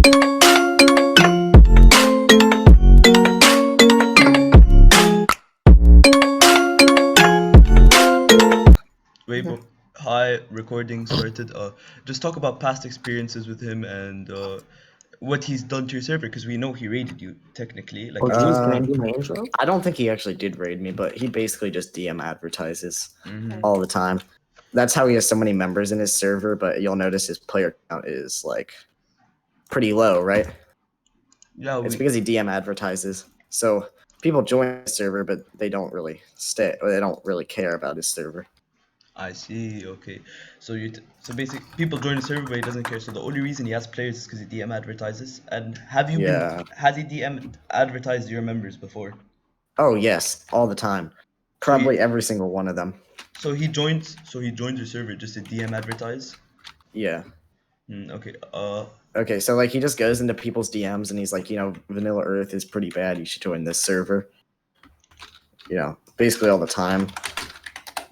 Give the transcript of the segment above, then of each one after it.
Wait, but hi, recording started. Just talk about past experiences with him and what he's done to your server, because we know he raided you technically. Like, Oh, it's geez, just. can I do my intro? I don't think he actually did raid me, but he basically just DM advertises Mhm. all the time. That's how he has so many members in his server, but you'll notice his player count is like pretty low, right? Yeah, It's because he DM advertises. So people join his server, but they don't really stay, or they don't really care about his server. I see. Okay, so so basically, people join the server, but he doesn't care. So the only reason he has players is because he DM advertises. And has he DM advertised your members before? Oh yes, all the time. Probably every single one of them. So he joins your server just to DM advertise. Yeah. Okay. Okay, so like he just goes into people's DMs and he's like, Vanilla Earth is pretty bad. You should join this server. Basically all the time.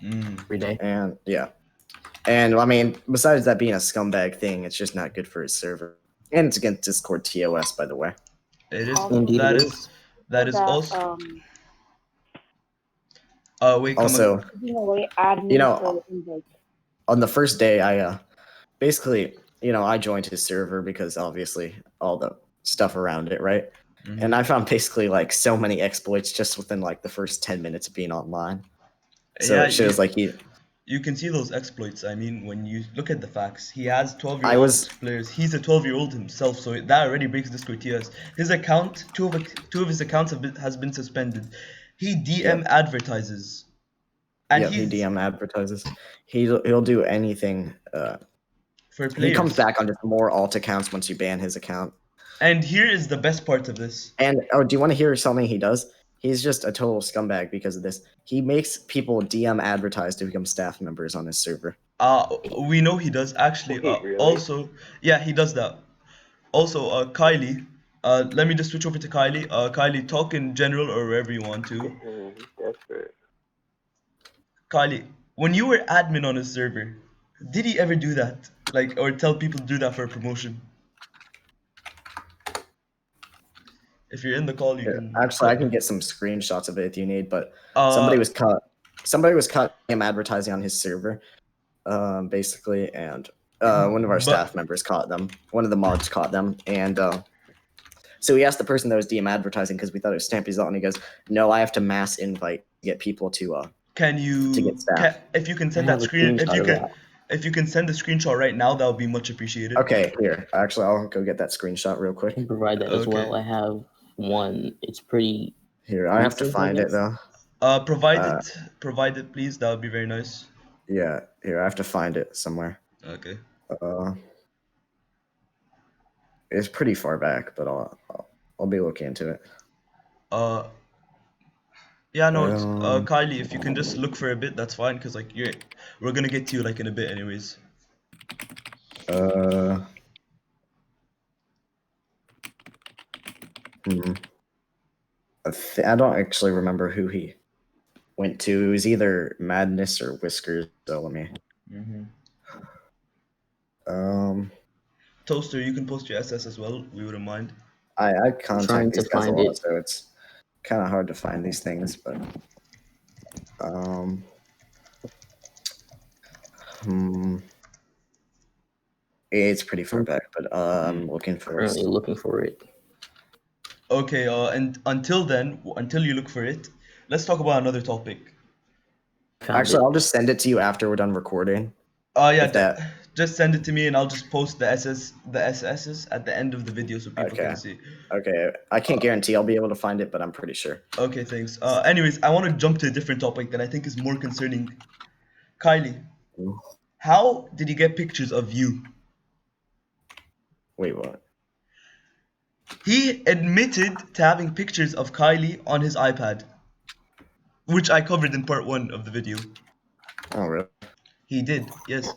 Every day. And yeah. And I mean, besides that being a scumbag thing, it's just not good for his server. And it's against Discord TOS, by the way. It is. Indeed That it is. That is also. Wait. Also, admin on the first day, I basically, I joined his server because obviously all the stuff around it, right? Mhm. And I found basically like so many exploits just within like the first 10 minutes of being online. So Yeah, it shows like you can see those exploits. I mean, when you look at the facts, he has 12-year-old players. He's a 12-year-old himself, so that already breaks Discord TS. His account, two of his accounts has been suspended. He DM advertises. And he DM advertises. He'll do anything. For players. He comes back on just more alt accounts once you ban his account. And here is the best part of this. And do you want to hear something he does? He's just a total scumbag because of this. He makes people DM advertise to become staff members on his server. We know he does actually. Really? Also, yeah, he does that. Also, Kylie. Let me just switch over to Kylie. Kylie, talk in general or wherever you want to. Desperate. Kylie, when you were admin on his server, did he ever do that? Like, or tell people to do that for a promotion? If you're in the call, you can. Actually, I can get some screenshots of it if you need, but somebody was caught. Somebody was caught him advertising on his server, basically, and one of our staff members caught them. One of the mods caught them, and so we asked the person that was DM advertising because we thought it was Stampylongnose, and he goes, "No, I have to mass invite to get people to." Can you? To get staff. If you can send that screen, if you can send the screenshot right now, that would be much appreciated. Okay, here. Actually, I'll go get that screenshot real quick. I can provide that as well. I have one. It's pretty. Here, I have to find it though. Provide it, please. That would be very nice. Yeah, here I have to find it somewhere. Okay. It's pretty far back, but I'll be looking into it. Yeah, no, it's, Kylie, if you can just look for a bit, that's fine, because like we're gonna get to you like in a bit, anyways. I don't actually remember who he went to. It was either Madness or Whiskers. So let me. Toaster, you can post your SS as well. We wouldn't mind. I contact these guys a lot, so it's kind of hard to find these things, but it's pretty far back, but I'm looking for it. Currently looking for it. Okay, and until you look for it, let's talk about another topic. Actually, I'll just send it to you after we're done recording. Yeah, just send it to me and I'll just post the SSs at the end of the video so people can see. Okay, I can't guarantee I'll be able to find it, but I'm pretty sure. Okay, thanks. Anyways, I want to jump to a different topic that I think is more concerning. Kylie, how did you get pictures of you? Wait, what? He admitted to having pictures of Kylie on his iPad, which I covered in part 1 of the video. Oh, really? He did, yes.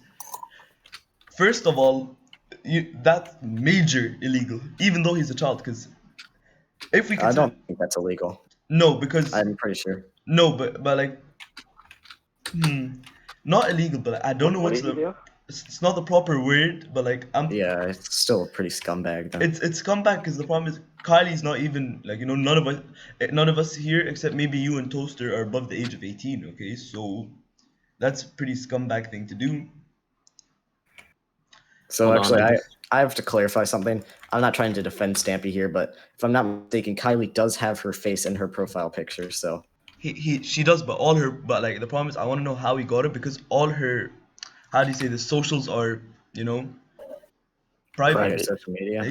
First of all, that's major illegal, even though he's a child, because if we can... I don't think that's illegal. No, because... I'm pretty sure. No, but like... Not illegal, but I don't know what's the... it's not the proper word, but like Yeah, it's still a pretty scumbag though. it's comeback because the problem is Kylie's not even like none of us here except maybe you and Toaster are above the age of 18. Okay, so that's a pretty scumbag thing to do. So Hold actually, on, I have to clarify something. I'm not trying to defend Stampy here, but if I'm not mistaken, Kylie does have her face in her profile picture. So She does, but all her but like the problem is I want to know how he got it because all her how do you say the socials are you know private. private social media.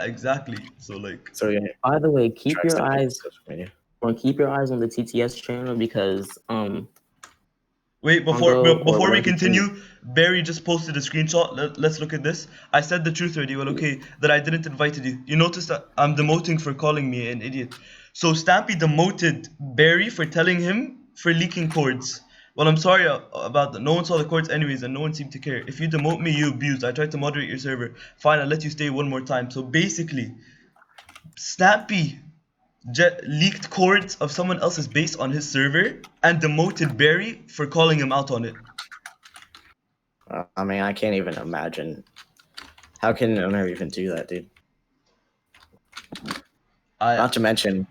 Exactly. So like So yeah, by the way, keep tracks your on eyes social media. keep your eyes on the TTS channel because wait, Hundo or before we whatever his name continue, Barry just posted a screenshot. Let's look at this. I said the truth already. Well, okay, that I didn't invite you. You notice that I'm demoting for calling me an idiot. So Stampy demoted Barry for telling him for leaking chords. Well, I'm sorry about that. No one saw the chords anyways, and no one seemed to care. If you demote me, you abused. I tried to moderate your server. Fine, I'll let you stay one more time. So basically, Stampy leaked chords of someone else's base on his server and demoted Barry for calling him out on it. I mean, I can't even imagine. How can an owner even do that, dude? Not to mention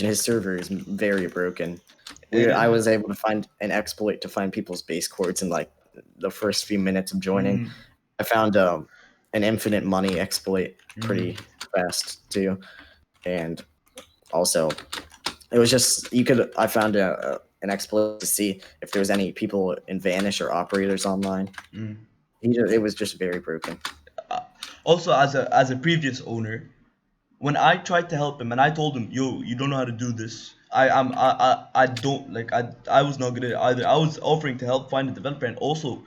his server is very broken. I was able to find an exploit to find people's base chords in like the first few minutes of joining. I found an infinite money exploit pretty fast too, and also it was just I found an exploit to see if there was any people in Vanish or operators online. It was just very broken. Also, as a previous owner, when I tried to help him and I told him, "Yo, you don't know how to do this. I don't like I was not good at it either. I was offering to help find a developer and also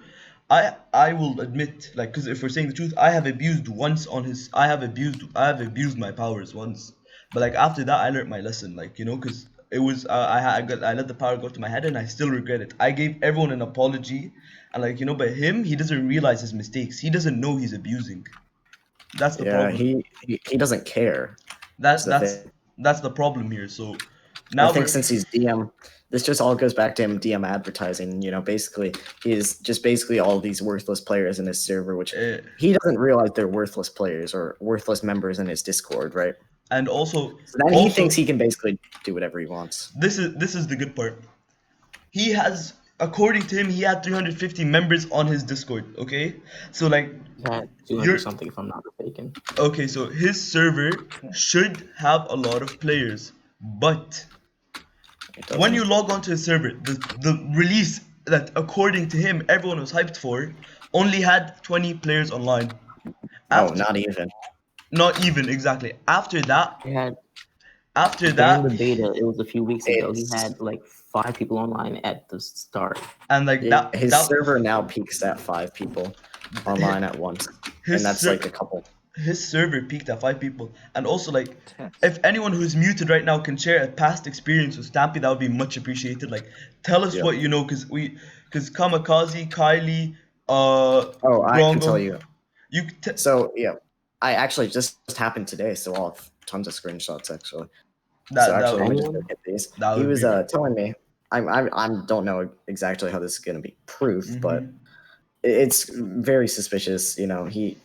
I will admit like because if we're saying the truth, I have abused once on his I have abused my powers once. But like after that I learned my lesson like because it was I let the power go to my head and I still regret it. I gave everyone an apology and like but him he doesn't realize his mistakes. He doesn't know he's abusing. That's the problem. He doesn't care. That's the problem here. So now I think since he's DM, this just all goes back to him DM advertising. Basically he's just basically all these worthless players in his server, which he doesn't realize they're worthless players or worthless members in his Discord, right? And also, so then he thinks he can basically do whatever he wants. This is the good part. He has, according to him, he had 350 members on his Discord. Okay, so like he had 200 something if I'm not mistaken. Okay, so his server should have a lot of players, but when you log onto his server, the release that according to him everyone was hyped for only had 20 players online. Not even. Not even exactly. After that, during the beta, it was a few weeks ago. He had like 5 people online at the start, and like his server now peaks at 5 people online at once, and that's like a couple. His server peaked at 5 people, and also like if anyone who's muted right now can share a past experience with Stampy, that would be much appreciated. Like tell us what you know, because Kamikaze, Kylie, I can tell you. So yeah, I actually just happened today, so I'll have tons of screenshots actually. He was telling me. I don't know exactly how this is gonna be proof, but it's very suspicious. He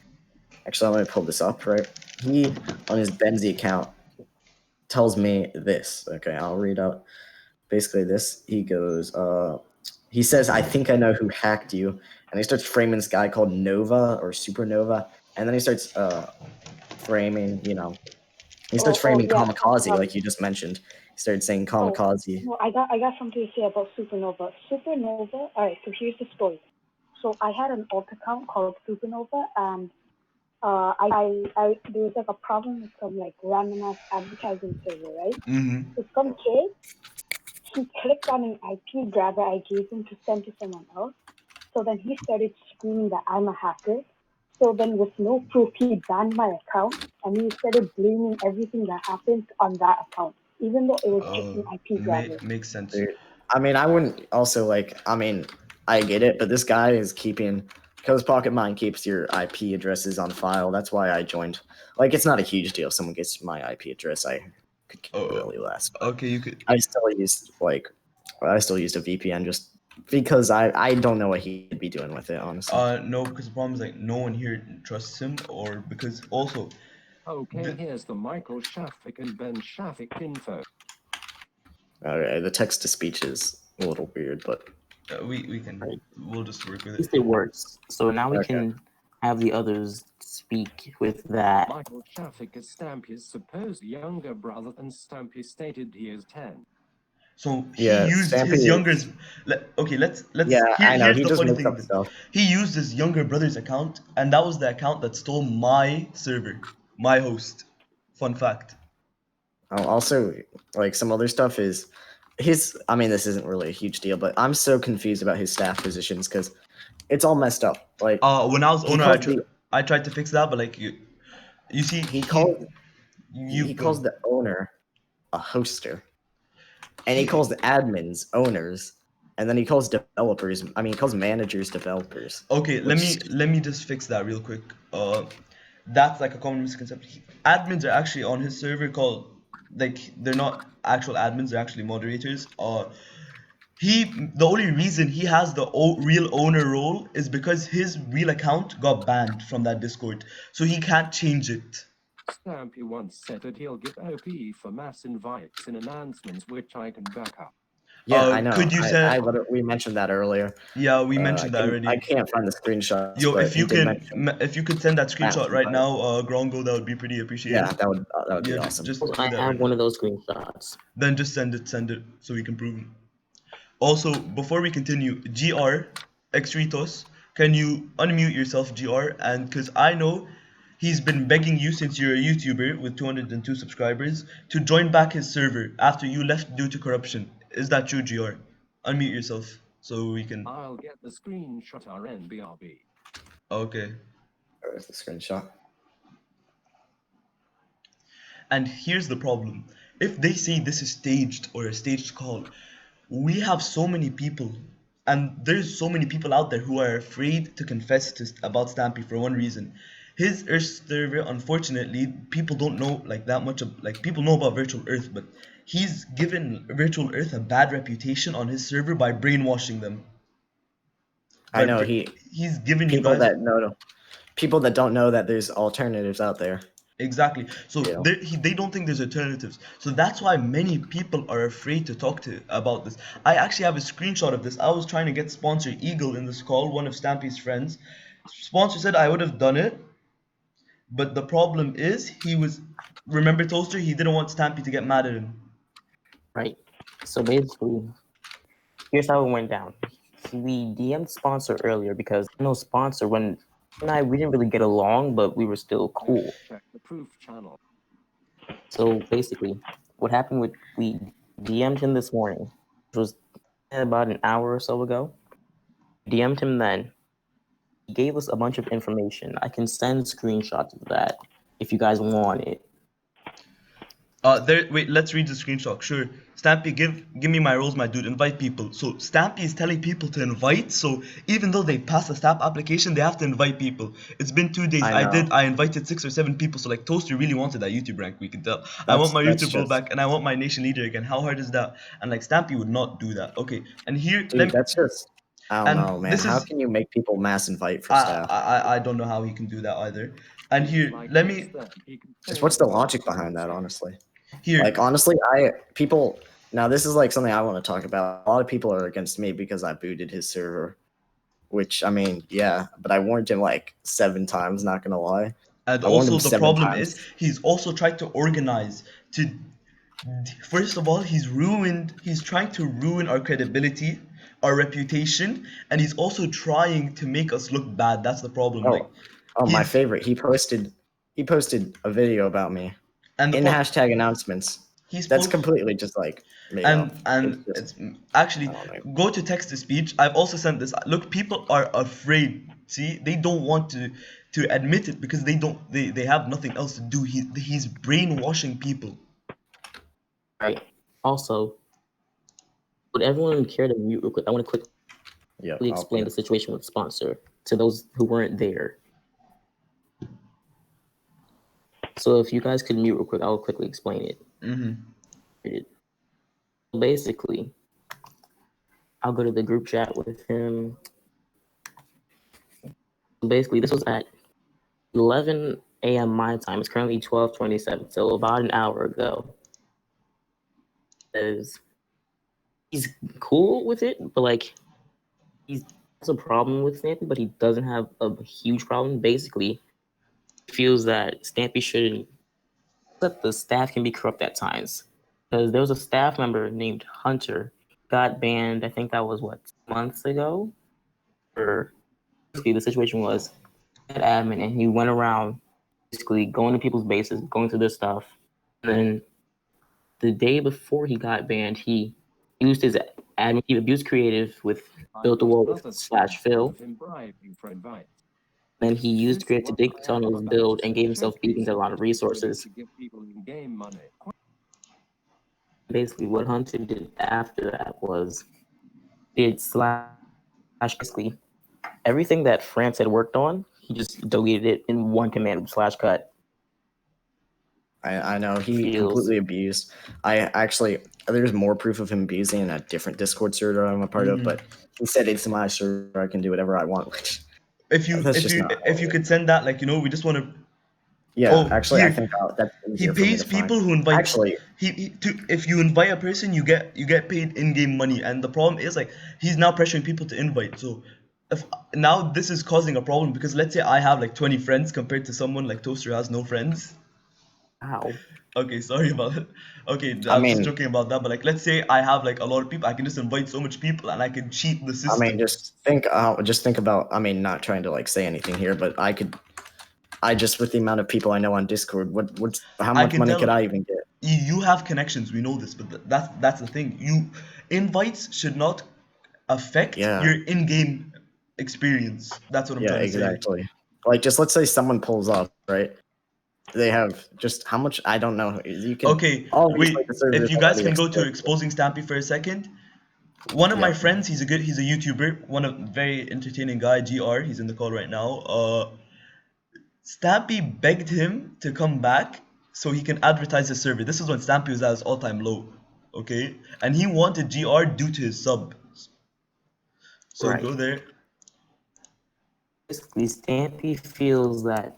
actually I'm gonna pull this up right. He on his Benzi account tells me this. Okay, I'll read out basically this. He goes, he says, "I think I know who hacked you," and he starts framing this guy called Nova or Supernova, and then he starts framing, he starts framing Kamikaze like you just mentioned. He started saying Kamikaze. Well, I got something to say about Supernova. Supernova. All right, so here's the story. So I had an alt account called Supernova, and there was like a problem with some like random ass advertising server, right? So some kid, he clicked on an IP grabber I gave him to send to someone else. So then he started screaming that I'm a hacker. So then with no proof, he banned my account and he started blaming everything that happened on that account, even though it was just an IP grabber. Makes sense. Dude, I mean, I wouldn't also I get it, but this guy is keeping, because Pocket Mine keeps your IP addresses on file. That's why I joined. Like, it's not a huge deal if someone gets my IP address. I could keep it really less. Okay, you could. I still used a VPN just Because I don't know what he'd be doing with it, honestly. No, because the problem is like no one here trusts him, or because also. Okay, here's the Michael Shafik and Ben Shafik info. Okay, the text to speech is a little weird, but we'll just work with it. At least it works. So now we can have the others speak with that. Michael Shafik is Stampy's supposed younger brother, and Stampy stated he is 10. So he used his younger. Okay, let's. Yeah, I know. Here's He the just funny makes thing. up stuff. He used his younger brother's account, and that was the account that stole my server, my host. Fun fact. Also, like some other stuff is his. I mean, this isn't really a huge deal, but I'm so confused about his staff positions because it's all messed up. Like when I was owner, I tried to fix that, but like you see, he calls the owner a hoster, and he calls the admins owners, and then he calls developers. I mean, he calls managers developers. Okay, let me just fix that real quick. That's like a common misconception. Admins are actually on his server called, like, they're not actual admins, they're actually moderators. The only reason he has the real owner role is because his real account got banned from that Discord, so he can't change it. Stampy once said that he'll give OP for mass invites and announcements, which I can back up. Yeah, I know. Could you we mentioned that earlier. Yeah, we mentioned that already. I can't find the screenshot. Yo, if you could send that screenshot right now, Grongo, that would be pretty appreciated. Yeah, that would be awesome. I have one of those screenshots. Then just send it so we can prove it. Also, before we continue, GR Exritos, can you unmute yourself, GR? And because I know he's been begging you since you're a YouTuber with 202 subscribers to join back his server after you left due to corruption. Is that true, GR? Unmute yourself so we can. I'll get the screenshot RNBRB. Okay. There's the screenshot. And here's the problem. If they say this is staged or a staged call, we have so many people, and there's so many people out there who are afraid to confess about Stampy for one reason. His Earth server, unfortunately, people don't know like that much of, like, people know about Virtual Earth, but he's given Virtual Earth a bad reputation on his server by brainwashing them. I know he's given people you guys people that don't know that there's alternatives out there. Exactly. So they don't think there's alternatives. So that's why many people are afraid to talk to about this. I actually have a screenshot of this. I was trying to get sponsor Eagle in this call, one of Stampy's friends. Sponsor said I would have done it, but the problem is remember Toaster, he didn't want Stampy to get mad at him. Right. So basically, here's how it went down. We DM'd Sponsor earlier because Sponsor we didn't really get along, but we were still cool. Check the proof channel. So basically, what happened we DM'd him this morning, which was about an hour or so ago. DM'd him then. He gave us a bunch of information. I can send screenshots of that if you guys want it. Wait, let's read the screenshot. Sure. Stampy, give me my roles, my dude. Invite people. So Stampy is telling people to invite. So even though they pass the stamp application, they have to invite people. It's been 2 days. I invited 6 or 7 people. So like Toaster really wanted that YouTube rank. We can tell. I want my YouTube role back, and I want my nation leader again. How hard is that? And like Stampy would not do that. Okay. And here, that's just. I don't know, man. How can you make people mass invite for staff? I don't know how he can do that either. And here, let me. Just what's the logic behind that, honestly? Here, like honestly, now this is like something I want to talk about. A lot of people are against me because I booted his server, which I mean, yeah, but I warned him like 7 times. Not gonna lie. And also the problem is he's also tried to organize to. First of all, he's trying to ruin our credibility, our reputation, and he's also trying to make us look bad. That's the problem. My favorite. He posted a video about me and in hashtag announcements. That's completely just like made up. It's actually go to text to speech. I've also sent this. Look, people are afraid. See, they don't want to admit it because they have nothing else to do. He's brainwashing people. Right. Also, would everyone care to mute real quick? I want to quickly explain the situation with Sponsor to those who weren't there. So if you guys could mute real quick, I'll quickly explain it. Mm-hmm. Basically, I'll go to the group chat with him. Basically, this was at 11 a.m. my time. It's currently 12:27, so about an hour ago. He's cool with it, but like he has a problem with Stampy, but he doesn't have a huge problem. Basically, he feels that Stampy shouldn't. That the staff can be corrupt at times, because there was a staff member named Hunter got banned. I think that was 2 months ago. Or basically, the situation was he had admin, and he went around basically going to people's bases, going through their stuff, and then the day before he got banned, he used his admin. He abused creative with built a wall with /fill. Then he used creative to dig tunnels, build, and gave himself beacons and a lot of resources. Basically, what Hunter did after that was did / basically everything that France had worked on. He just deleted it in one command /cut. I know he completely abused. There's more proof of him abusing in a different Discord server I'm a part of, but he said it's my server, I can do whatever I want. Which if you could send that, like, we just want to. Yeah, I think that's he pays people who invite. Actually, if you invite a person, you get paid in-game money, and the problem is like he's now pressuring people to invite. So now this is causing a problem because let's say I have like 20 friends compared to someone like Toaster who has no friends. Wow. Okay, sorry about it. Okay, I'm just joking about that, but like let's say I have like a lot of people, I can just invite so much people and I can cheat the system. I mean, just think about, I mean, not trying to like say anything here, but with the amount of people I know on Discord, how much money could I even get? You have connections, we know this, but that's the thing. Invites should not affect your in-game experience. That's what I'm trying to say. Yeah, exactly. Like, just let's say someone pulls up, right? They have just how much? I don't know. You can. Okay, wait. If you guys can go to exposing Stampy for a second. One of my friends, he's a YouTuber, one of very entertaining guy, GR. He's in the call right now. Stampy begged him to come back so he can advertise his server. This is when Stampy was at his all-time low, okay? And he wanted GR due to his sub. So go there. Basically, Stampy feels that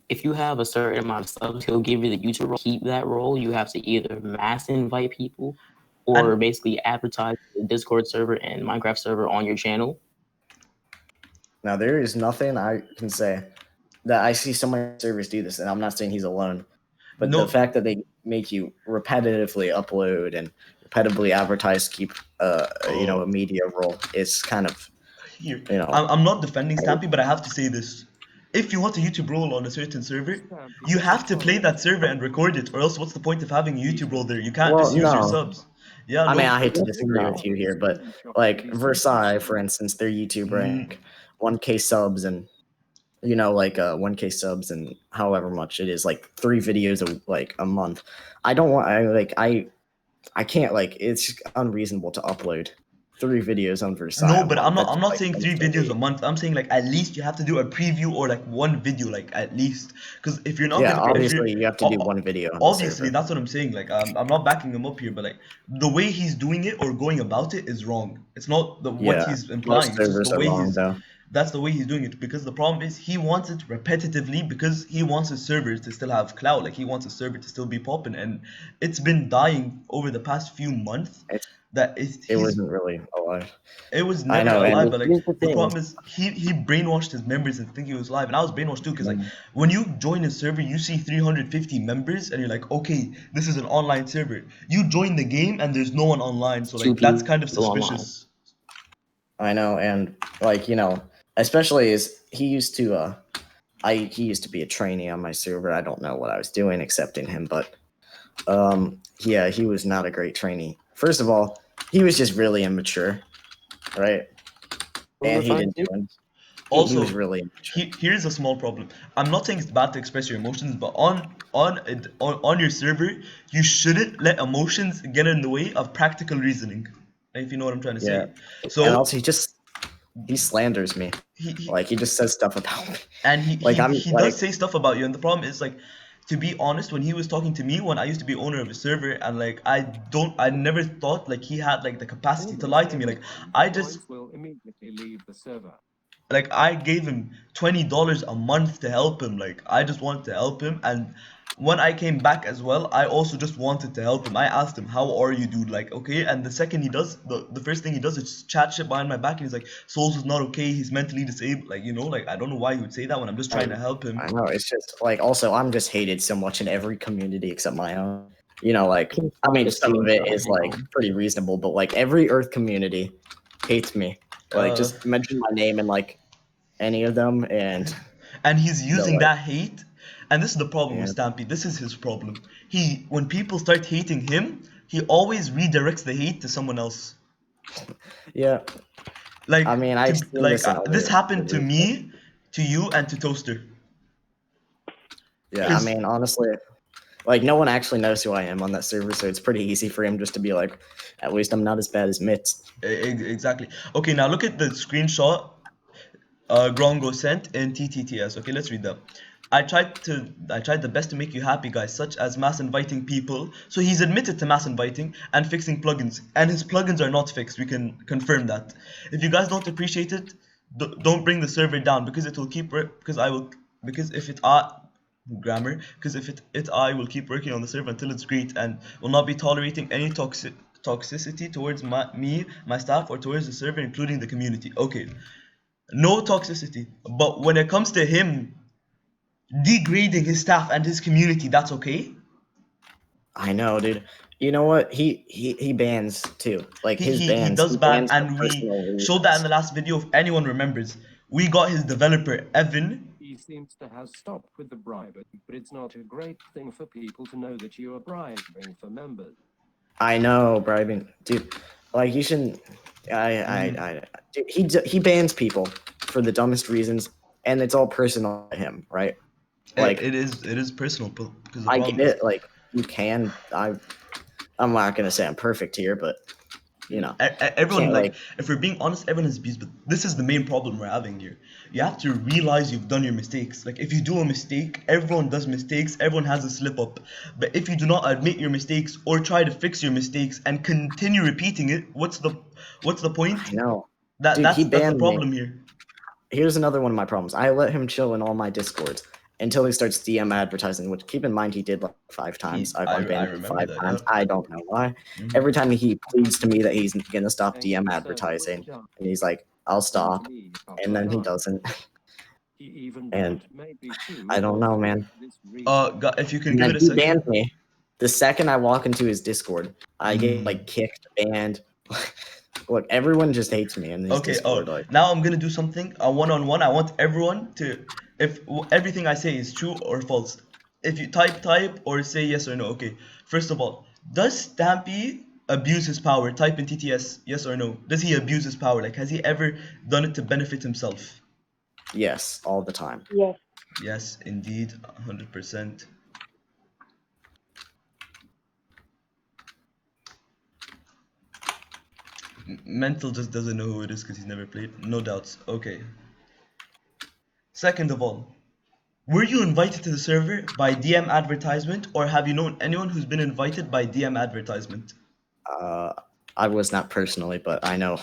if you have a certain amount of subs, he'll give you the YouTube role. Keep that role. You have to either mass invite people or basically advertise the Discord server and Minecraft server on your channel. Now, there is nothing I can say that I see so many servers do this, and I'm not saying he's alone, but the fact that they make you repetitively upload and repetitively advertise, keep a media role is kind of, I'm not defending Stampy, but I have to say this. If you want a YouTube role on a certain server, you have to play that server and record it, or else what's the point of having a YouTube role there? You can't just use your subs. Yeah, I mean, I hate to disagree with you here, but like Versailles, for instance, their YouTube rank 1K subs and 1K subs and however much it is, like 3 videos a month. I don't want I can't, like, it's unreasonable to upload 3 videos on Versailles. No, but I'm not saying 3 videos a month. I'm saying like at least you have to do a preview or like 1 video, like at least, because if you're not obviously you have to do 1 video. Obviously, that's what I'm saying. Like I'm not backing him up here, but like the way he's doing it or going about it is wrong. It's not what he's implying. It's just the way that's the way he's doing it, because the problem is he wants it repetitively because he wants his server to still have clout. Like he wants his server to still be popping, and it's been dying over the past few months. It wasn't really alive. It was never alive, but like the problem is he brainwashed his members and think he was live, and I was brainwashed too, because like when you join a server, you see 350 members, and you're like, okay, this is an online server. You join the game, and there's no one online, so like that's kind of suspicious. I know, and like especially as he used to be a trainee on my server. I don't know what I was doing accepting him, but he was not a great trainee. First of all, he was just really immature, right? And he didn't do it. Also, he was really immature. Here's a small problem. I'm not saying it's bad to express your emotions, but on your server, you shouldn't let emotions get in the way of practical reasoning. If you know what I'm trying to say. So and also he slanders me. He just says stuff about me. And he does say stuff about you, and the problem is like to be honest, when he was talking to me, when I used to be owner of a server, and like I never thought like he had like the capacity to lie to me. Like I just will immediately leave the server. like I gave him $20 a month to help him. Like I just wanted to help him, and when I came back as well, I also just wanted to help him. I asked him, "How are you, dude?" Like, okay, and the second he does, the first thing he does is chat shit behind my back, and he's like, "Souls is not okay. He's mentally disabled." Like, like I don't know why he would say that when I'm just trying to help him. I know, it's just like, also I'm just hated so much in every community except my own. Like, I mean, some of it is like pretty reasonable, but like every Earth community hates me. Like, just mention my name in like any of them, and he's using that hate. And this is the problem with Stampy. This is his problem. When people start hating him, he always redirects the hate to someone else. Yeah. Like, I mean, this happened to me, to you, and to Toaster. Yeah, I mean, honestly, like no one actually knows who I am on that server, so it's pretty easy for him just to be like, at least I'm not as bad as Mitz. Exactly. Okay, now look at the screenshot Grongo sent in TTTS. Okay, let's read that. I tried the best to make you happy, guys, such as mass inviting people. So he's admitted to mass inviting and fixing plugins, and his plugins are not fixed. We can confirm that. If you guys don't appreciate it, don't bring the server down, because it will keep because if it I will keep working on the server until it's great, and will not be tolerating any toxicity towards me, my staff, or towards the server, including the community. Okay, no toxicity, but when it comes to him degrading his staff and his community, that's okay? I know, dude. You know what? He bans too. Like his he bans. does ban, and we showed that in the last video. If anyone remembers, we got his developer Evan. He seems to have stopped with the bribing, but it's not a great thing for people to know that you are bribing for members. I know, bribing, dude. Like you shouldn't. Dude, he bans people for the dumbest reasons, and it's all personal to him, right? Like it is personal, because I get it. Like you can. I'm not gonna say I'm perfect here, but everyone, like, if we're being honest, everyone is abused. But this is the main problem we're having here. You have to realize you've done your mistakes. Like, if you do a mistake, everyone does mistakes, everyone has a slip up. But if you do not admit your mistakes or try to fix your mistakes and continue repeating it, what's the point? I know. Dude, that's the problem me. here. Here's another one of my problems. I let him chill in all my Discords until he starts DM advertising, which, keep in mind, he did like 5 times. I've unbanned him 5 times. Yeah. I don't know why. Every time he pleads to me that he's gonna stop DM advertising, and he's like, "I'll stop," and then he doesn't. And I don't know, man. If you can give it a second. He banned me. The second I walk into his Discord, I get like kicked, banned. Look, everyone just hates me in this Discord. Now I'm gonna do something one-on-one. I want everyone to, if everything I say is true or false, if you type or say yes or no. Okay, first of all, does Stampy abuse his power? Type in TTS, yes or no. Does he abuse his power? Like, has he ever done it to benefit himself? Yes, all the time. Yes. Yes, indeed, 100%. Mental just doesn't know who it is because he's never played. No doubts. Okay. Second of all, were you invited to the server by DM advertisement, or have you known anyone who's been invited by DM advertisement? I was not personally, but I know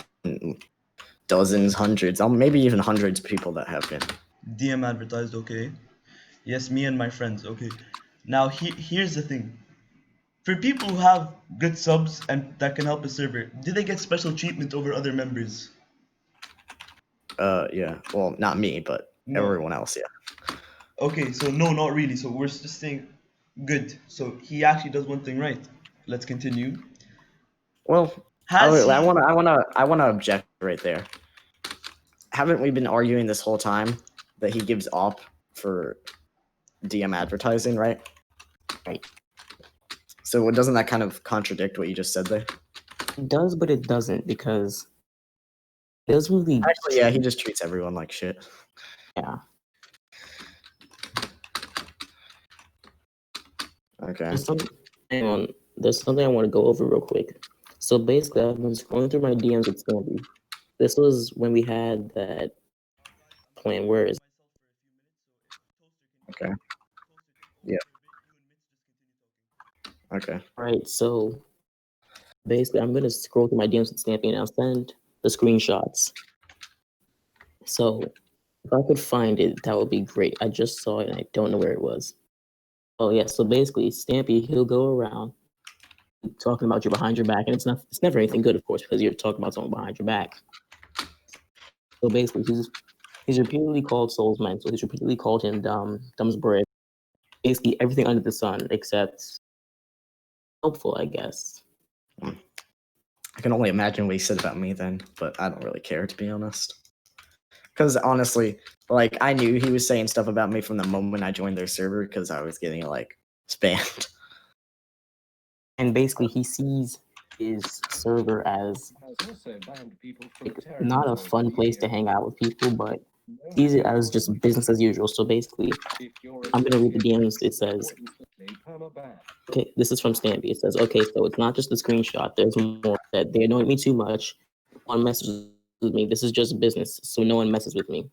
dozens, hundreds, maybe even hundreds of people that have been. DM advertised, okay. Yes, me and my friends, okay. Now, here's the thing. For people who have good subs and that can help a server, do they get special treatment over other members? Yeah. Well, not me, but everyone else, yeah. Okay, so no, not really. So we're just saying good. So he actually does one thing right. Let's continue. Well, I wanna object right there. Haven't we been arguing this whole time that he gives op for DM advertising, right? Right. So doesn't that kind of contradict what you just said there? It does, but it doesn't, because it doesn't really. Actually, yeah, he just treats everyone like shit. Yeah. Okay. There's something I want to go over real quick. So basically, I've been scrolling through my DMs with Stampy. This was when we had that plan. Where is? Okay. Yeah. Okay. Right, so basically, I'm gonna scroll through my DMs with Stampy and I'll send the screenshots. So if I could find it, that would be great. I just saw it and I don't know where it was. Oh yeah, so basically, Stampy, he'll go around talking about you behind your back, and it's never anything good, of course, because you're talking about someone behind your back. So basically, he's repeatedly called Soulsman, so he's repeatedly called him Dumb's Bread. Basically, everything under the sun except helpful, I guess. I can only imagine what he said about me then, but I don't really care, to be honest. Because honestly, like, I knew he was saying stuff about me from the moment I joined their server because I was getting, like, spammed. And basically, he sees his server as not a fun place to hang out with people, but sees it as just business as usual. So basically, I'm going to read the DMs. It says, okay, this is from Stampy. It says, okay, so it's not just the screenshot. There's more. That they annoy me too much. One messes with me. This is just business, so no one messes with me.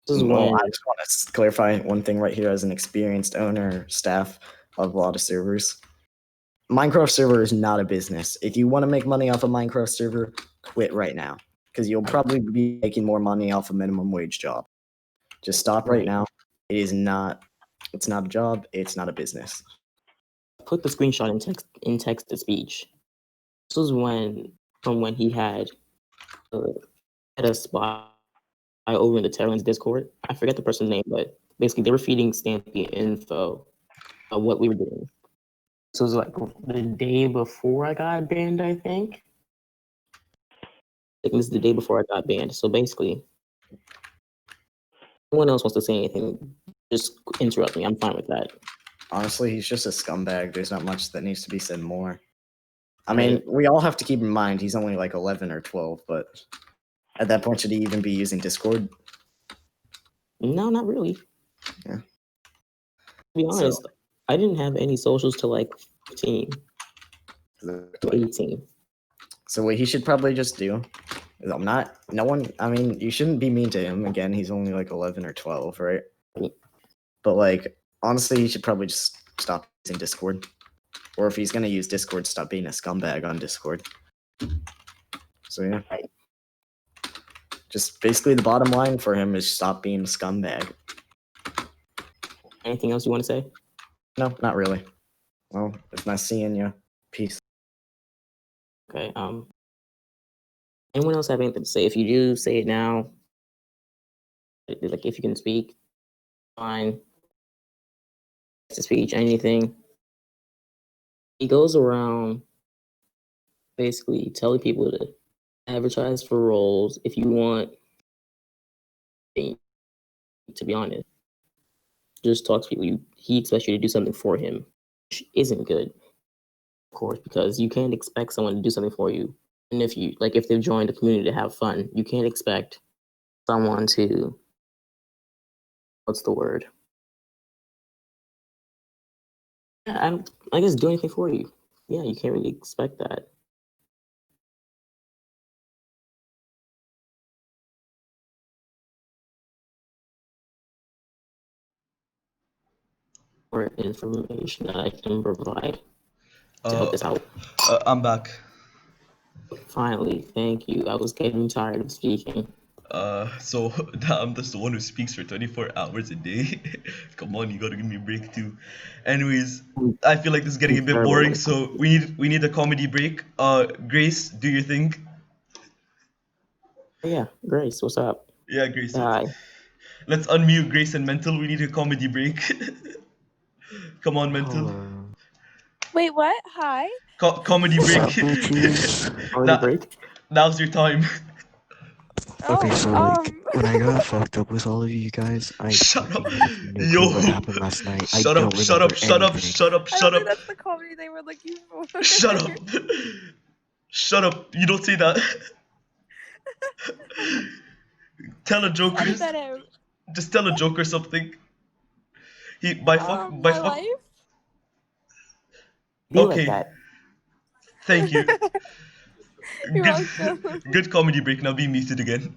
This is Well, when I just want to clarify one thing right here as an experienced owner, staff of a lot of servers. Minecraft server is not a business. If you want to make money off a Minecraft server, quit right now. Because you'll probably be making more money off a minimum wage job. Just stop right now. It's not a job, it's not a business. Put the screenshot in text to speech. This was from when he had a spy over in the Terrans Discord. I forget the person's name, but basically they were feeding Stampy info of what we were doing. So it was like the day before I got banned, I think. I think this is the day before I got banned. So basically, if no one else wants to say anything, just interrupt me. I'm fine with that. Honestly, he's just a scumbag. There's not much that needs to be said more. I mean, we all have to keep in mind he's only like 11 or 12, but at that point, should he even be using Discord? No, not really. Yeah. To be honest, I didn't have any socials till like 15. 18. So what he should probably just do is I mean, you shouldn't be mean to him. Again, he's only like 11 or 12, right? But like, honestly, he should probably just stop using Discord. Or if he's going to use Discord, stop being a scumbag on Discord. So yeah. Just basically the bottom line for him is stop being a scumbag. Anything else you want to say? No, not really. Well, it's nice seeing you. Peace. Okay. Anyone else have anything to say? If you do, say it now. Like if you can speak, fine. To speech, anything. He goes around basically telling people to advertise for roles if you want. To be honest, just talk to people. He expects you to do something for him, which isn't good, of course, because you can't expect someone to do something for you. And if they've joined a community to have fun, you can't expect someone to, what's the word? Yeah, I guess do anything for you. Yeah, you can't really expect that. Or information that I can provide to help this out. I'm back. Finally, thank you. I was getting tired of speaking. So I'm just the one who speaks for 24 hours a day. Come on, you gotta give me a break too. Anyways, I feel like this is getting a bit boring, so we need a comedy break. Grace, do your thing. Yeah, Grace, what's up? Yeah, Grace. Hi. Let's unmute Grace and Mental. We need a comedy break. Come on, Mental. Wait, what? Hi. Comedy break. Comedy break. Now's your time. Okay, so like when I got fucked up with all of you guys, I Shut up. have no Yo. clue what happened last night. Shut up, shut up, shut up, shut up, I shut don't up. think that's the comedy they were looking for. Shut up. Shut up. You don't say that. Tell a joke. Edit that out. Just tell a joke or something. My life? Be Okay. like that. Thank you. You're welcome. Good comedy break. Now be muted again.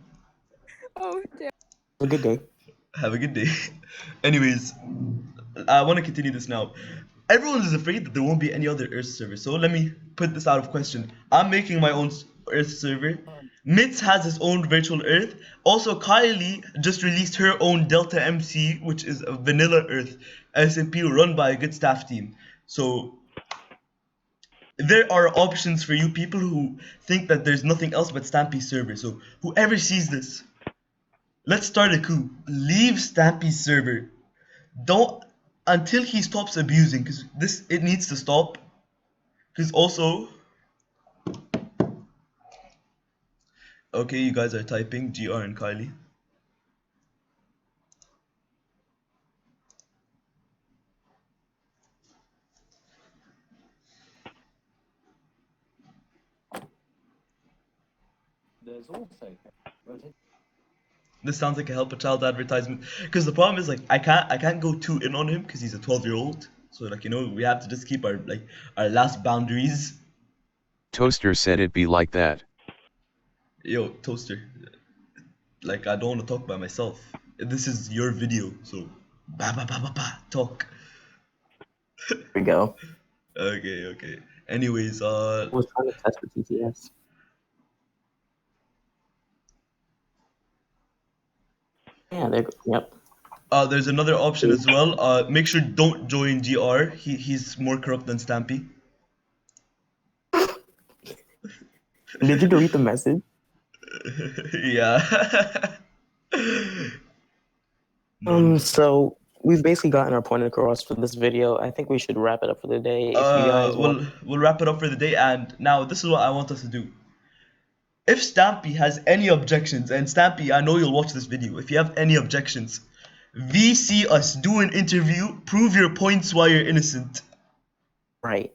Oh, damn. Have a good day. Have a good day. Anyways, I want to continue this now. everyone is afraid that there won't be any other Earth server. So let me put this out of question. I'm making my own Earth server. Mitz has his own virtual Earth. Also, Kylie just released her own Delta MC, which is a vanilla Earth SMP run by a good staff team. So there are options for you people who think that there's nothing else but Stampy's server. So whoever sees this, let's start a coup. Leave Stampy's server. Don't until he stops abusing, because it needs to stop. Because also, okay, you guys are typing GR and Kylie. There's also This sounds like a help a child advertisement. Because the problem is, like, I can't go too in on him because he's a 12-year-old. So, like, you know, we have to just keep our last boundaries. Toaster said it be like that. Yo, Toaster. Like, I don't want to talk by myself. This is your video, so talk. There we go. Okay. Anyways, I was trying to test for TTS. Yeah, yep. There's another option as well. Make sure don't join GR. He's more corrupt than Stampy. Did you delete the message? Yeah. So we've basically gotten our point across for this video. I think we should wrap it up for the day. If you guys we'll wrap it up for the day, and now this is what I want us to do. If Stampy has any objections, and Stampy, I know you'll watch this video. If you have any objections, VC us, do an interview, prove your points why you're innocent. Right.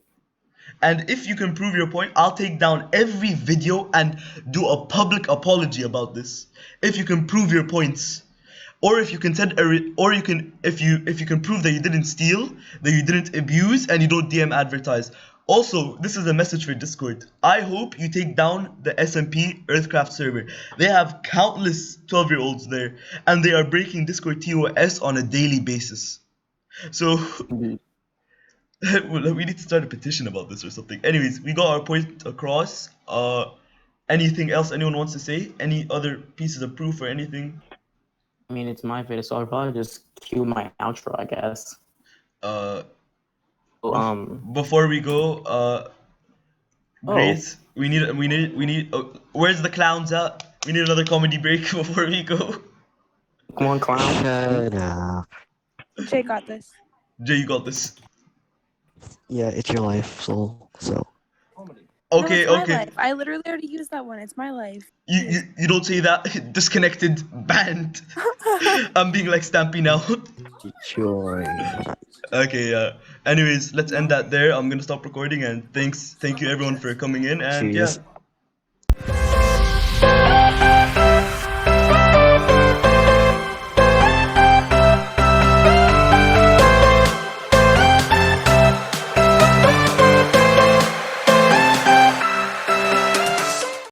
And if you can prove your point, I'll take down every video and do a public apology about this. If you can prove your points, or if you can if you can prove that you didn't steal, that you didn't abuse, and you don't DM advertise. Also, this is a message for Discord. I hope you take down the SMP EarthCraft server. They have countless 12-year-olds there, and they are breaking Discord TOS on a daily basis. So we need to start a petition about this or something. Anyways, we got our point across. Anything else anyone wants to say? Any other pieces of proof or anything? I mean, it's my video, so I'll probably just cue my outro, I guess. Before we go, Grace, we need. Where's the clowns at? We need another comedy break before we go. Come on, clown. Shut up. Jay got this. Jay, you got this. Yeah, it's your life, soul. So. Okay, no, it's okay. my life. I literally already used that one. It's my life. You don't say that. Disconnected, banned. I'm being like Stampy now. Joy. Okay, anyways, let's end that there. I'm gonna stop recording, and thank you everyone for coming in, and Cheers. yeah.